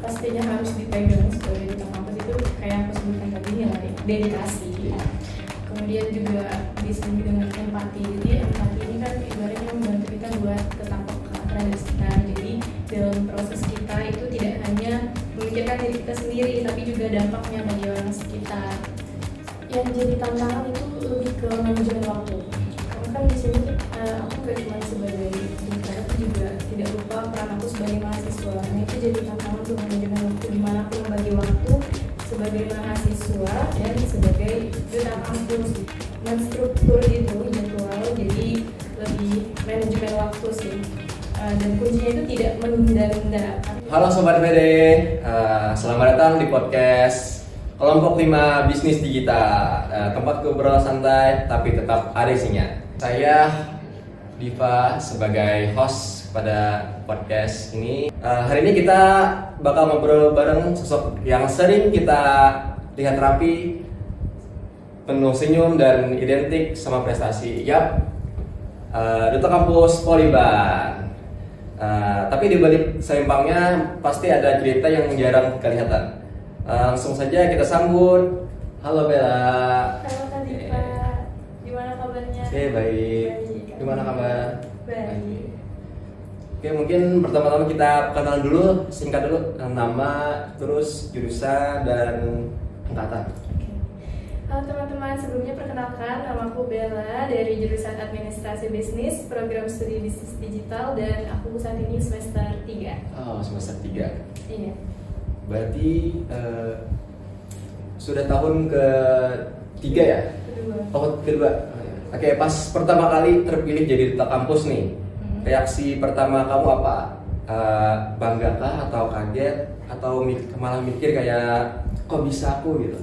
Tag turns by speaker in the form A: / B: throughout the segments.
A: pastinya harus dipegang sebagai duta kampus itu kayak aku sebutkan tadi nilai dedikasi. Kemudian juga diselingi dengan empati. Jadi empati ini kan ibaratnya membantu kita buat tetap peka terhadap sekitar. Jadi dalam proses kita itu tidak hanya memikirkan diri kita sendiri, tapi juga dampaknya bagi orang sekitar. Yang jadi tantangan itu lebih ke manajemen waktu. Karena kan di sini aku nggak cuma sebagai duta, tapi juga tidak lupa peran aku sebagai mahasiswa. Nah itu jadi tantangan untuk manajemen waktu, dimana aku membagi waktu sebagai mahasiswa dan sebagai duta kampus, menstruktur itu jadwal, jadi lebih manajemen waktu sih. Dan kuncinya itu tidak menunda-nunda.
B: Halo Sobat PD, selamat datang di podcast Kelompok 5 Bisnis Digital, tempat ngobrol santai tapi tetap ada isinya. Saya Diva sebagai host pada podcast ini. Hari ini kita bakal ngobrol bareng sosok yang sering kita lihat rapi, penuh senyum dan identik sama prestasi. Yap, Duta Kampus Poliban. Tapi di balik seimbangnya pasti ada cerita yang jarang kelihatan. Langsung saja kita sambut. Halo Bella.
A: Halo Kak Diva, gimana kabarnya?
B: Oke, baik. Gimana kabar?
A: Baik.
B: Oke, mungkin pertama-tama kita kenalan dulu, singkat dulu nama, terus jurusan dan angkatan.
A: Halo teman-teman, sebelumnya perkenalkan, nama aku Bella dari jurusan Administrasi Bisnis, program studi Bisnis Digital, dan aku saat ini semester 3.
B: Oh, semester 3.
A: Iya.
B: Berarti sudah tahun ke-3 ya?
A: Kedua.
B: Oh, kedua. Oke, pas pertama kali terpilih jadi duta kampus nih, reaksi pertama kamu apa? Bangga kah atau kaget atau malah mikir kayak kok bisa aku gitu?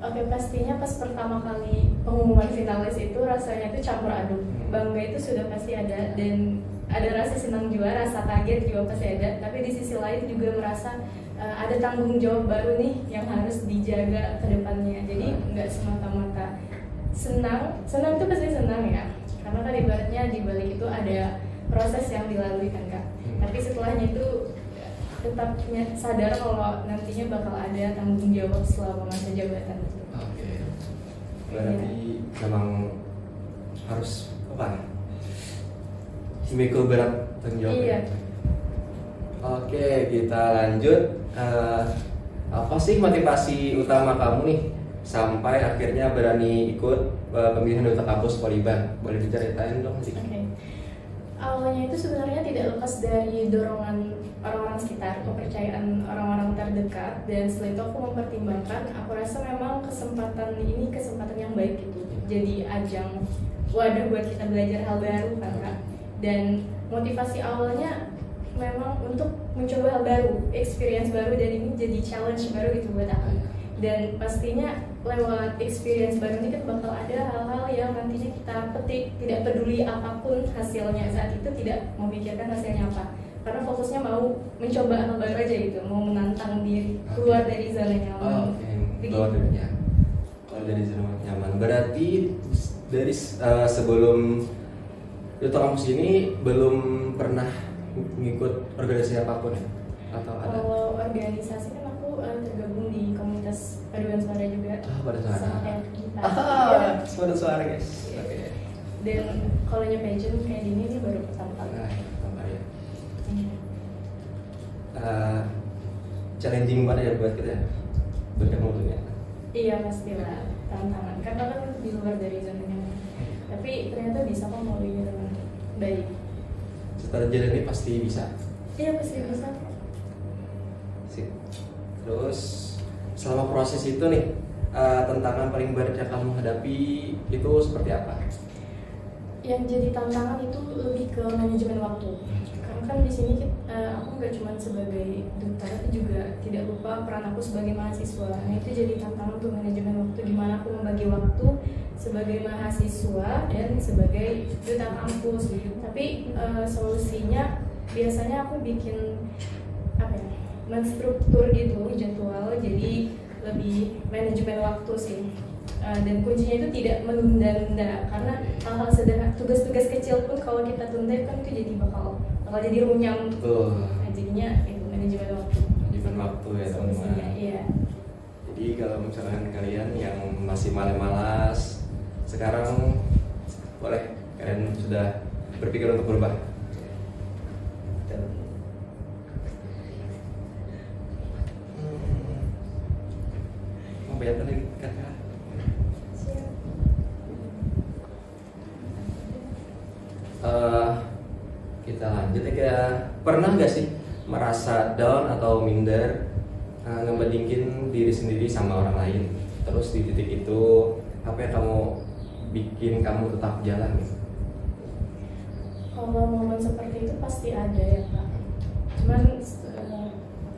A: Oke, pastinya pas pertama kali pengumuman finalis itu rasanya itu campur aduk. Bangga itu sudah pasti ada, dan ada rasa senang juga, rasa kaget juga pasti ada. Tapi di sisi lain juga merasa ada tanggung jawab baru nih yang harus dijaga ke depannya. Jadi nggak semata-mata senang itu pasti senang ya. Karena kan ibaratnya di balik itu ada proses yang dilalui kan Kak. Tapi setelahnya itu tetap sadar kalau nantinya bakal ada tanggung jawab selama masa jabatan itu.
B: Oke. Berarti memang harus apa? Memikul berat tanggung jawab.
A: Iya.
B: Oke, kita lanjut. Apa sih motivasi utama kamu nih sampai akhirnya berani ikut pemilihan duta kampus Poliban? Boleh diceritain dong sedikit?
A: Oke. Awalnya itu sebenarnya tidak lepas dari dorongan orang-orang sekitar, kepercayaan orang-orang terdekat, dan setelah itu aku mempertimbangkan, aku rasa memang kesempatan ini kesempatan yang baik gitu. Jadi ajang wadah buat kita belajar hal baru kan Kak. Dan motivasi awalnya memang untuk mencoba hal baru, experience baru, dan ini jadi challenge baru gitu buat aku. Dan pastinya lewat experience baru ini kan bakal ada hal-hal yang nantinya kita petik, tidak peduli apapun hasilnya saat itu, tidak memikirkan hasilnya apa, karena fokusnya mau mencoba hal baru aja gitu, mau menantang diri, keluar dari zona nyaman.
B: Keluar dari zona nyaman. Berarti dari sebelum duta kampus ini belum pernah ngikut organisasi apapun ya? Atau ada?
A: Kalau organisasi kan aku tergabung di komunitas paduan suara juga.
B: Paduan suara.
A: Sama kayak kita.
B: Paduan suara guys. Oke.
A: Dan kalau nya pageant kayak gini nih baru pertama kali.
B: Pertama ya. Challenging banget ya buat kita ya. Bertemu ya.
A: Iya pastilah tantangan. Karena kan di luar dari zona nyaman. Tapi ternyata bisa kok melalui dengan baik.
B: Setelah jalan ini pasti bisa.
A: Iya pasti bisa.
B: Sip. Terus selama proses itu nih tantangan paling berat yang kamu hadapi itu seperti apa?
A: Yang jadi tantangan itu lebih ke manajemen waktu. Karena kan di sini aku nggak cuma sebagai duta, tapi juga tidak lupa peran aku sebagai mahasiswa. Nah itu jadi tantangan untuk manajemen waktu, di mana aku membagi waktu sebagai mahasiswa dan sebagai duta kampus. Tapi solusinya biasanya aku bikin apa ya, menstruktur gitu jadwal, jadi lebih manajemen waktu sih. Dan kuncinya itu tidak menunda-nunda, karena hal-hal sederhana, tugas-tugas kecil pun kalau kita tunda kan itu jadi bakal jadi runyam.
B: Betul.
A: Nah, jadinya itu manajemen waktu.
B: Manajemen waktu ya
A: Solusinya,
B: teman-teman.
A: iya.
B: Jadi kalau misalkan kalian yang masih malas, sekarang boleh kalian sudah berpikir untuk berubah.
A: Betul.
B: Mau bayar lagi kakak?
A: Siap.
B: Kita lanjut ya. Pernah nggak sih merasa down atau minder ngebandingin diri sendiri sama orang lain? Terus di titik itu apa yang kamu bikin kamu tetap jalan gitu?
A: Kalau momen seperti itu pasti ada ya Kak. Cuman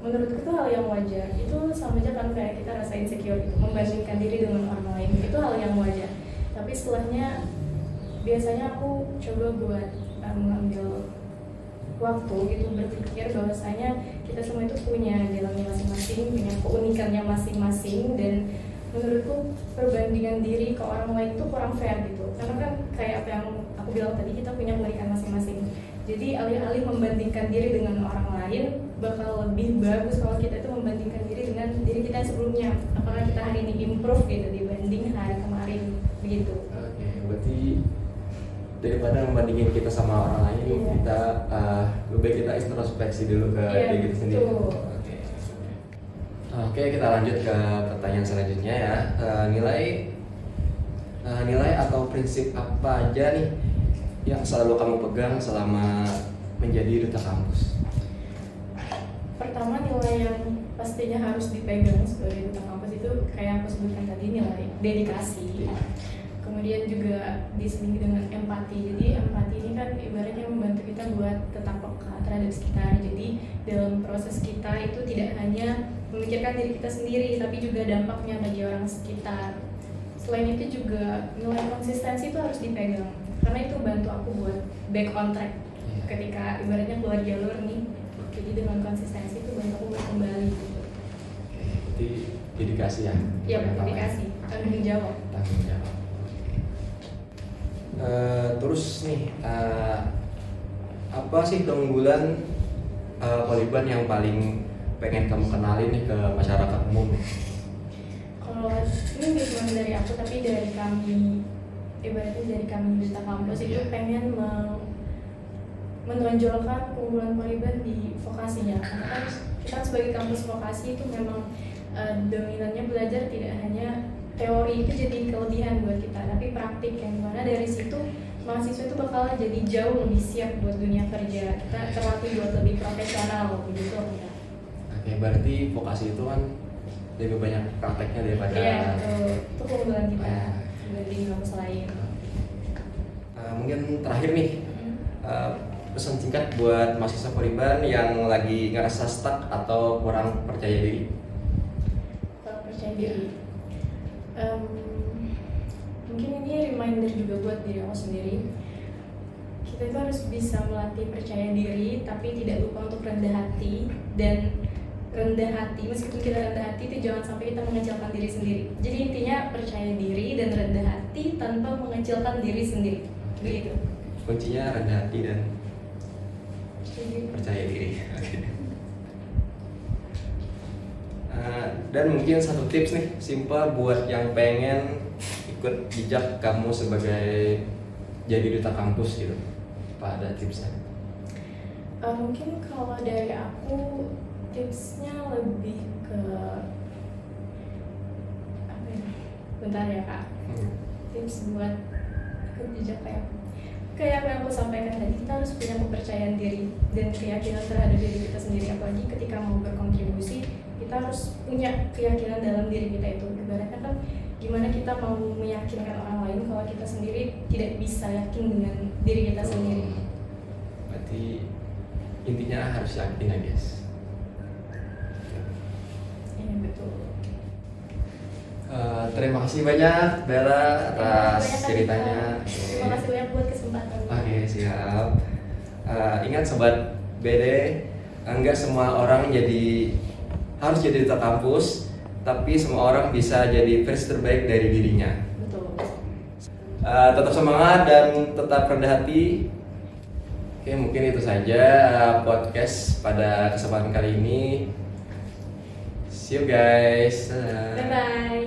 A: menurutku itu hal yang wajar. Itu sama aja kan kayak kita rasa insecure gitu, membandingkan diri dengan orang lain. Itu hal yang wajar. Tapi setelahnya biasanya aku coba buat mengambil waktu gitu berpikir bahwasanya kita semua itu punya jalannya masing-masing, punya keunikannya masing-masing, dan menurutku perbandingan diri ke orang lain itu kurang fair gitu. Karena kan kayak apa yang aku bilang tadi, kita punya keunikan masing-masing. Jadi alih-alih membandingkan diri dengan orang lain, bakal lebih bagus kalau kita itu membandingkan diri dengan diri kita yang sebelumnya. Apakah kita hari ini improve gitu dibanding hari kemarin begitu.
B: Oke, berarti daripada membandingin kita sama orang lain,
A: Iya.
B: kita lebih baik kita introspeksi dulu ke
A: Iya,
B: diri kita sendiri.
A: betul.
B: Oke, kita lanjut ke pertanyaan selanjutnya ya. Nilai atau prinsip apa aja nih yang selalu kamu pegang selama menjadi duta kampus?
A: Pertama, nilai yang pastinya harus dipegang sebagai duta kampus itu kayak aku sebutkan tadi, nilai dedikasi. Kemudian juga diselingi dengan empati. Jadi empati ini kan ibaratnya membantu kita buat tetap peka terhadap sekitar. Jadi dalam proses kita itu tidak hanya memikirkan diri kita sendiri, tapi juga dampaknya bagi orang sekitar. Selain itu juga nilai konsistensi itu harus dipegang, karena itu bantu aku buat back on track ketika ibaratnya keluar jalur nih. Jadi dengan konsistensi itu bantu aku buat kembali gitu.
B: Oke, berarti dedikasi ya?
A: Iya,
B: Yang pertama
A: dedikasi, tanggung jawab.
B: Tanggung jawab. Terus nih, apa sih keunggulan Poliban yang paling pengen kamu kenalin nih ke masyarakat umum?
A: Kalau ini bukan dari aku, tapi dari kami, ibaratnya dari kami duta kampus itu pengen menonjolkan keunggulan Poliban di vokasinya. Karena kan kita sebagai kampus vokasi itu memang dominannya belajar tidak hanya teori, itu jadi kelebihan buat kita, tapi praktik yang dimana dari situ mahasiswa itu bakal jadi jauh lebih siap buat dunia kerja. Kita terlatih buat lebih profesional begitu ya.
B: Oke, berarti vokasi itu kan lebih banyak prakteknya daripada
A: Itu keunggulan kita
B: Ya.
A: dibanding kampus lain.
B: Mungkin terakhir nih, pesan singkat buat mahasiswa Poliban yang lagi ngerasa stuck atau kurang percaya diri.
A: Kalau percaya diri, mungkin ini reminder juga buat diri aku sendiri. Kita itu harus bisa melatih percaya diri, tapi tidak lupa untuk rendah hati. Dan rendah hati, meskipun kita rendah hati, itu jangan sampai kita mengecilkan diri sendiri. Jadi intinya percaya diri dan rendah hati tanpa mengecilkan diri sendiri. Begitu.
B: Kuncinya rendah hati dan
A: Jadi,
B: percaya diri. Oke. Dan mungkin satu tips nih, simpel buat yang pengen ikut jejak kamu sebagai jadi duta kampus gitu. Apa ada tipsnya?
A: mungkin kalau dari aku tipsnya lebih ke apa ya? Bentar ya Kak. Tips buat ikut jejak kayak apa yang aku sampaikan tadi, kita harus punya kepercayaan diri dan keyakinan terhadap diri kita sendiri. Apalagi ketika mau berkontribusi, kita harus punya keyakinan dalam diri kita itu. Ibaratnya kan gimana kita mau meyakinkan orang lain kalau kita sendiri tidak bisa yakin dengan diri kita sendiri.
B: Berarti intinya harus yakin ya guys.
A: Iya betul.
B: Terima kasih banyak Bella atas
A: Banyak,
B: ceritanya.
A: Terima kasih banyak buat kesempatannya.
B: Oke, siap. Ingat sobat BD, enggak semua orang harus jadi duta kampus, tapi semua orang bisa jadi versi terbaik dari dirinya.
A: Betul.
B: Tetap semangat dan tetap rendah hati. Oke, mungkin itu saja podcast pada kesempatan kali ini. See you guys. Dadah.
A: Bye bye.